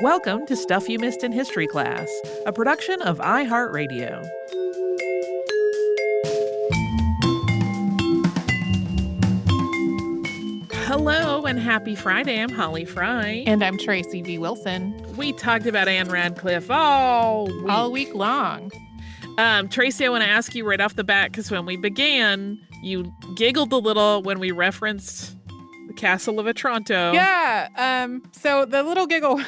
Welcome to Stuff You Missed in History Class, a production of iHeartRadio. Hello and happy Friday. I'm Holly Fry. And I'm Tracy V. Wilson. We talked about Ann Radcliffe all week long. Tracy, I want to ask you right off the bat, because when we began, you giggled a little when we referenced the Castle of Otranto. Yeah. So the little giggle,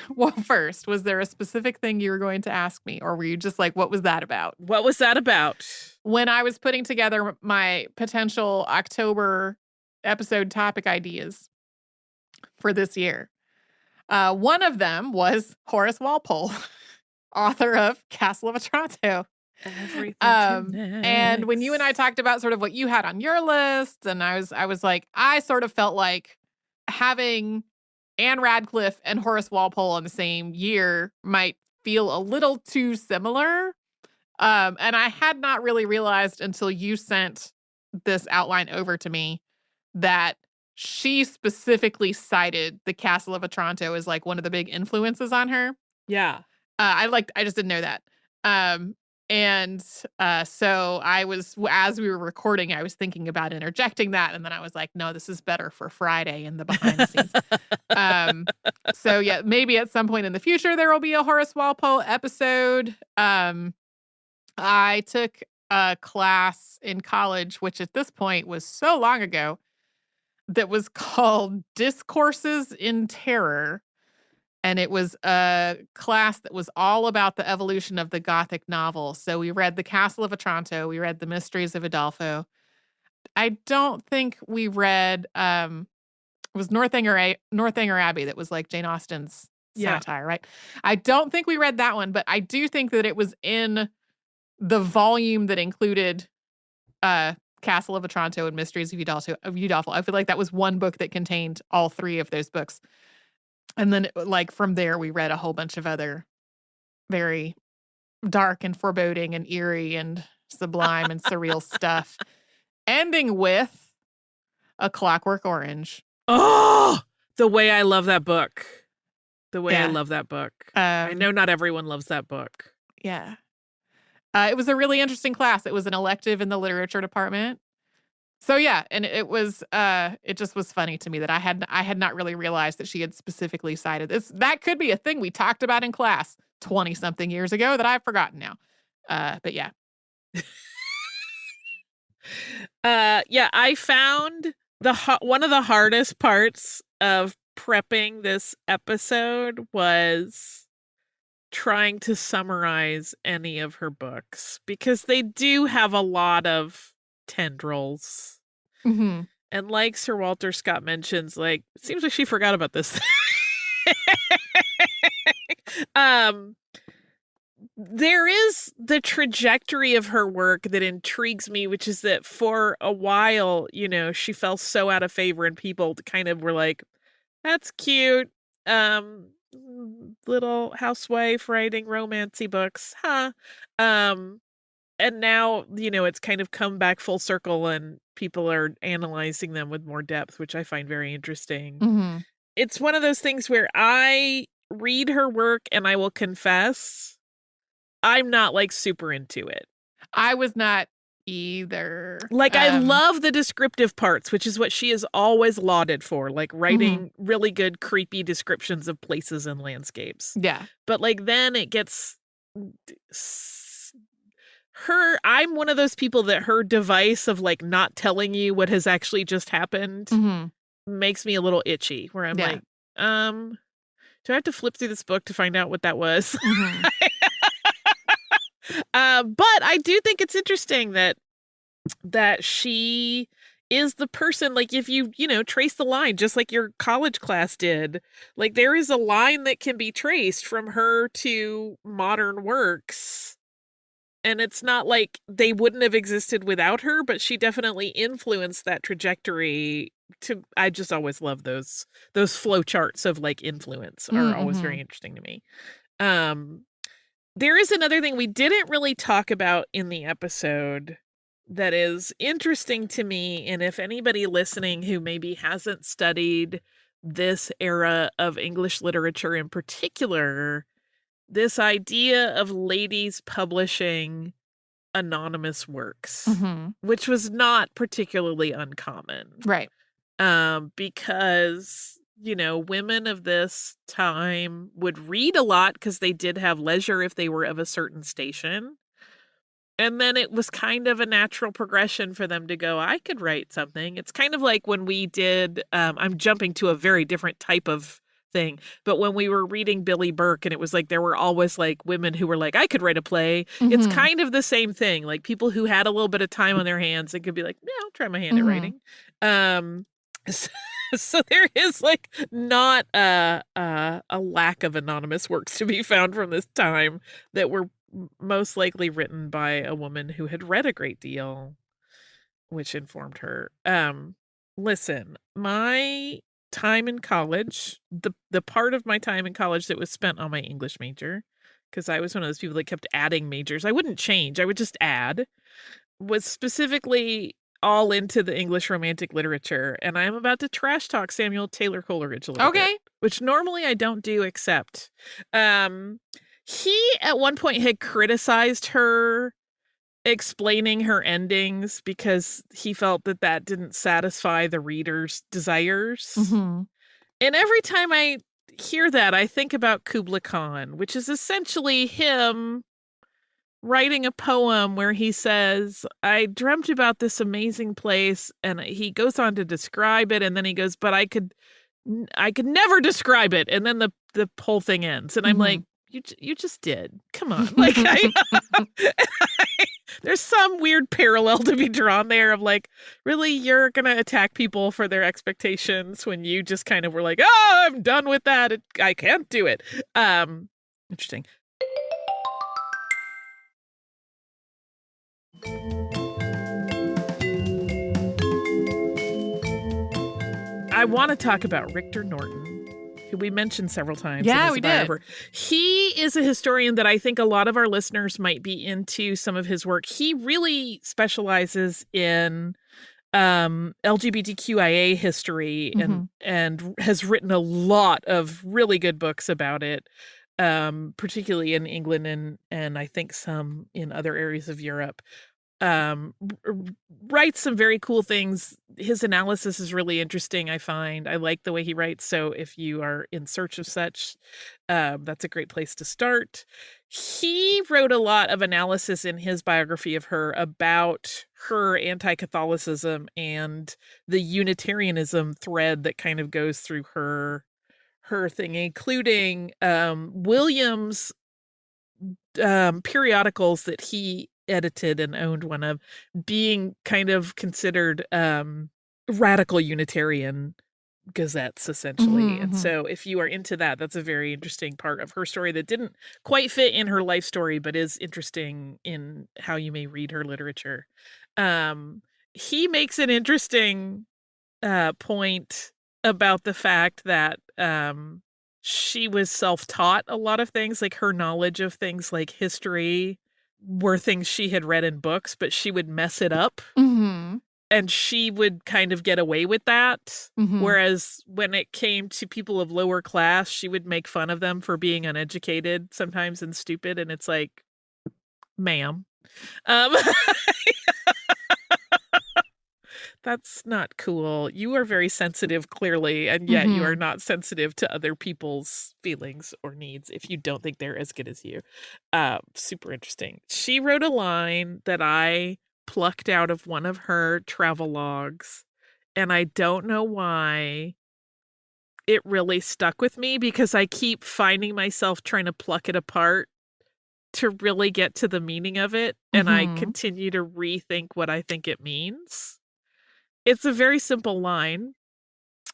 well, first, was there a specific thing you were going to ask me? Or were you just like, what was that about? What was that about? When I was putting together my potential October episode topic ideas for this year, one of them was Horace Walpole, author of Castle of Otranto. And when you and I talked about sort of what you had on your list, and I was like, I sort of felt like having Ann Radcliffe and Horace Walpole in the same year might feel a little too similar. And I had not really realized until you sent this outline over to me that she specifically cited the Castle of Otranto as like one of the big influences on her. Yeah. I just didn't know that. So I was, as we were recording, I was thinking about interjecting that. And then I was like, no, this is better for Friday in the behind the scenes. So yeah, maybe at some point in the future, there will be a Horace Walpole episode. I took a class in college, which at this point was so long ago, that was called Discourses in Terror. And it was a class that was all about the evolution of the Gothic novel. So we read The Castle of Otranto. We read The Mysteries of Udolpho. I don't think we read, it was Northanger Abbey that was like Jane Austen's satire, right? I don't think we read that one, but I do think that it was in the volume that included Castle of Otranto and Mysteries of Udolpho. I feel like that was one book that contained all three of those books. And then, like, from there, we read a whole bunch of other very dark and foreboding and eerie and sublime and surreal stuff, ending with A Clockwork Orange. Oh, the way I love that book. I love that book. I know not everyone loves that book. Yeah. It was a really interesting class. It was an elective in the literature department. So yeah, and it was it just was funny to me that I had not really realized that she had specifically cited this. That could be a thing we talked about in class 20-something years ago that I've forgotten now. But yeah. I found one of the hardest parts of prepping this episode was trying to summarize any of her books, because they do have a lot of tendrils. Mm-hmm. And like Sir Walter Scott mentions, like, it seems like she forgot about this. There is the trajectory of her work that intrigues me, which is that for a while, she fell so out of favor and people kind of were like, that's cute. Little housewife writing romancy books, huh? And now, it's kind of come back full circle and people are analyzing them with more depth, which I find very interesting. Mm-hmm. It's one of those things where I read her work and I will confess I'm not like super into it. I was not either. Like, I love the descriptive parts, which is what she is always lauded for, like writing really good, creepy descriptions of places and landscapes. Yeah. But like, then it gets I'm one of those people that her device of like not telling you what has actually just happened makes me a little itchy, where I'm like, do I have to flip through this book to find out what that was? Mm-hmm. But I do think it's interesting that she is the person, like, if you trace the line, just like your college class did, like there is a line that can be traced from her to modern works. And it's not like they wouldn't have existed without her, but she definitely influenced that trajectory. I just always love those flow charts of like influence are always very interesting to me. There is another thing we didn't really talk about in the episode that is interesting to me. And if anybody listening who maybe hasn't studied this era of English literature in particular, this idea of ladies publishing anonymous works, which was not particularly uncommon. Right. Because, women of this time would read a lot because they did have leisure if they were of a certain station. And then it was kind of a natural progression for them to go, I could write something. It's kind of like when we did, I'm jumping to a very different type of thing, but when we were reading Billy Burke, and it was like there were always like women who were like, I could write a play. It's kind of the same thing. Like people who had a little bit of time on their hands and could be like, yeah, I'll try my hand at writing. So there is like not a lack of anonymous works to be found from this time that were most likely written by a woman who had read a great deal, which informed her. Listen, my time in college, the part of my time in college that was spent on my English major, because I was one of those people that kept adding majors. I wouldn't change, I would just add, was specifically all into the English Romantic literature. And I'm about to trash talk Samuel Taylor Coleridge a little bit, which normally I don't do, except he at one point had criticized her explaining her endings because he felt that didn't satisfy the reader's desires. And every time I hear that, I think about Kubla Khan, which is essentially him writing a poem where he says, I dreamt about this amazing place, and he goes on to describe it, and then he goes, but I could never describe it, and then the whole thing ends, and I'm like, you just did. Come on. Like there's some weird parallel to be drawn there of like, really, you're going to attack people for their expectations when you just kind of were like, oh, I'm done with that. I can't do it. Interesting. I want to talk about Richter Norton, who we mentioned several times. Yeah, we did. He is a historian that I think a lot of our listeners might be into some of his work. He really specializes in LGBTQIA history and has written a lot of really good books about it, particularly in England and I think some in other areas of Europe. Writes some very cool things. His analysis is really interesting, I find. I like the way he writes, so if you are in search of such, that's a great place to start. He wrote a lot of analysis in his biography of her about her anti-Catholicism and the Unitarianism thread that kind of goes through her thing, including William's periodicals that he edited and owned one of, being kind of considered radical Unitarian gazettes, essentially. And so if you are into that, that's a very interesting part of her story that didn't quite fit in her life story, but is interesting in how you may read her literature. He makes an interesting point about the fact that she was self-taught a lot of things, like her knowledge of things like history were things she had read in books, but she would mess it up. And she would kind of get away with that. Whereas when it came to people of lower class, she would make fun of them for being uneducated sometimes and stupid. And it's like, ma'am, that's not cool. You are very sensitive, clearly, and yet you are not sensitive to other people's feelings or needs if you don't think they're as good as you. Super interesting. She wrote a line that I plucked out of one of her travel logs, and I don't know why it really stuck with me, because I keep finding myself trying to pluck it apart to really get to the meaning of it, and I continue to rethink what I think it means. It's a very simple line,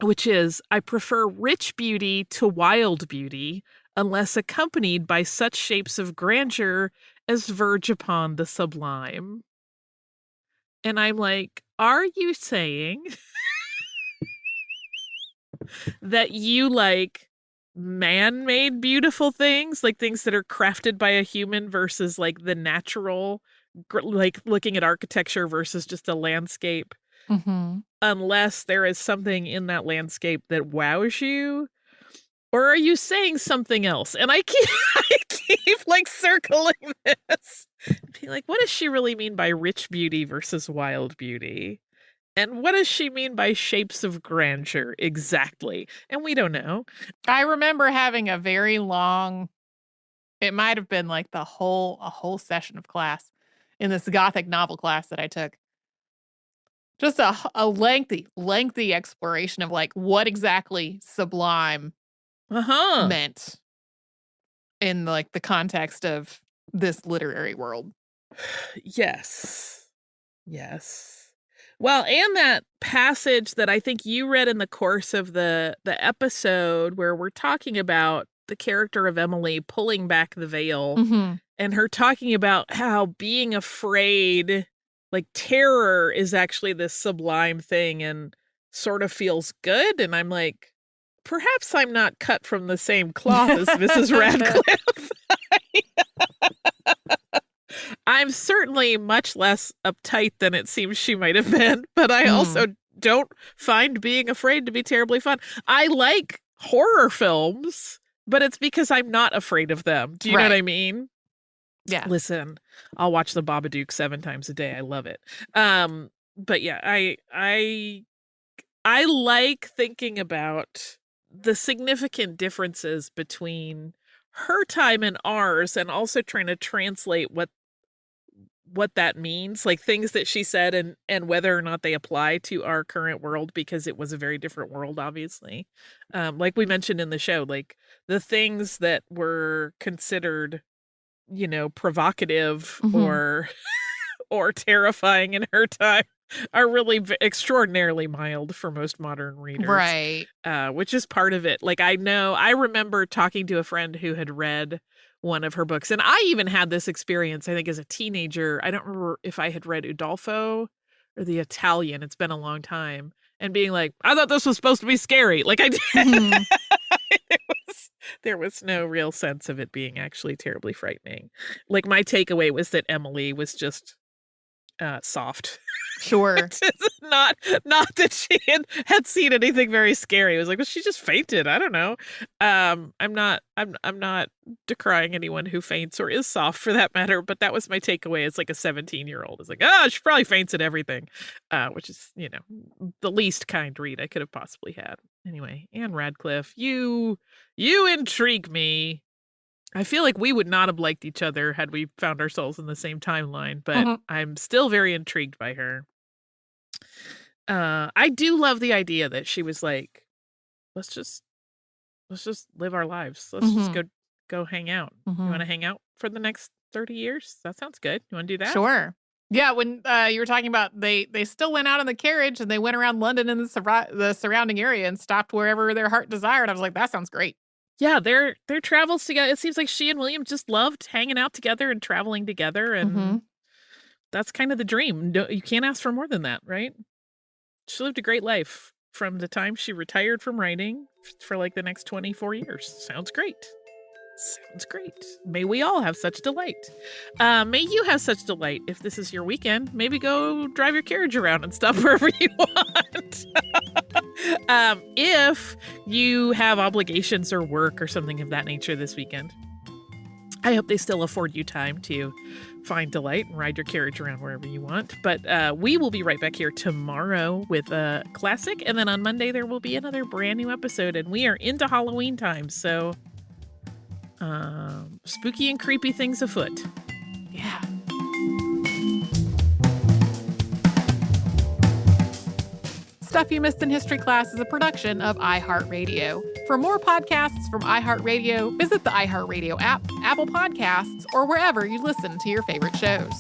which is, I prefer rich beauty to wild beauty, unless accompanied by such shapes of grandeur as verge upon the sublime. And I'm like, are you saying that you like man-made beautiful things, like things that are crafted by a human, versus like the natural, like looking at architecture versus just a landscape? unless there is something in that landscape that wows you. Or are you saying something else? And I keep like circling this. Being like, what does she really mean by rich beauty versus wild beauty? And what does she mean by shapes of grandeur exactly? And we don't know. I remember having a very long, it might have been like a whole session of class in this Gothic novel class that I took. Just a lengthy exploration of like what exactly sublime meant in like the context of this literary world. Yes. Well, and that passage that I think you read in the course of the episode where we're talking about the character of Emily pulling back the veil and her talking about how being afraid, like terror, is actually this sublime thing and sort of feels good. And I'm like, perhaps I'm not cut from the same cloth as Mrs. Radcliffe. I'm certainly much less uptight than it seems she might have been, but I also don't find being afraid to be terribly fun. I like horror films, but it's because I'm not afraid of them. Do you know what I mean? Yeah. Listen, I'll watch The Babadook 7 times a day. I love it. But yeah, I like thinking about the significant differences between her time and ours, and also trying to translate what that means, like things that she said and whether or not they apply to our current world, because it was a very different world, obviously. Like we mentioned in the show, like the things that were considered, provocative or terrifying in her time are really extraordinarily mild for most modern readers. Right. Which is part of it. Like, I remember talking to a friend who had read one of her books, and I even had this experience, I think, as a teenager. I don't remember if I had read Udolpho or The Italian. It's been a long time. And being like, I thought this was supposed to be scary. Like, I did. There was no real sense of it being actually terribly frightening. Like, my takeaway was that Emily was just soft. Sure. not that she had seen anything very scary. It was like, well, she just fainted. I don't know. I'm not decrying anyone who faints or is soft for that matter, but that was my takeaway as like a 17-year-old. It's like, she probably faints at everything. Which is, the least kind read I could have possibly had. Anyway, Ann Radcliffe, you intrigue me. I feel like we would not have liked each other had we found ourselves in the same timeline, but I'm still very intrigued by her. I do love the idea that she was like, let's just live our lives. Let's just go hang out. You want to hang out for the next 30 years? That sounds good. You want to do that? Sure. Yeah, when you were talking about they still went out in the carriage and they went around London and the surrounding area and stopped wherever their heart desired. I was like, that sounds great. Yeah, their travels together. It seems like she and William just loved hanging out together and traveling together, and that's kind of the dream. No, you can't ask for more than that, right? She lived a great life from the time she retired from writing for like the next 24 years. Sounds great. May we all have such delight. May you have such delight if this is your weekend. Maybe go drive your carriage around and stop wherever you want. If you have obligations or work or something of that nature this weekend, I hope they still afford you time to find delight and ride your carriage around wherever you want. But we will be right back here tomorrow with a classic. And then on Monday, there will be another brand new episode. And we are into Halloween time. So spooky and creepy things afoot. Yeah. Stuff You Missed in History Class is a production of iHeartRadio. For more podcasts from iHeartRadio, visit the iHeartRadio app, Apple Podcasts, or wherever you listen to your favorite shows.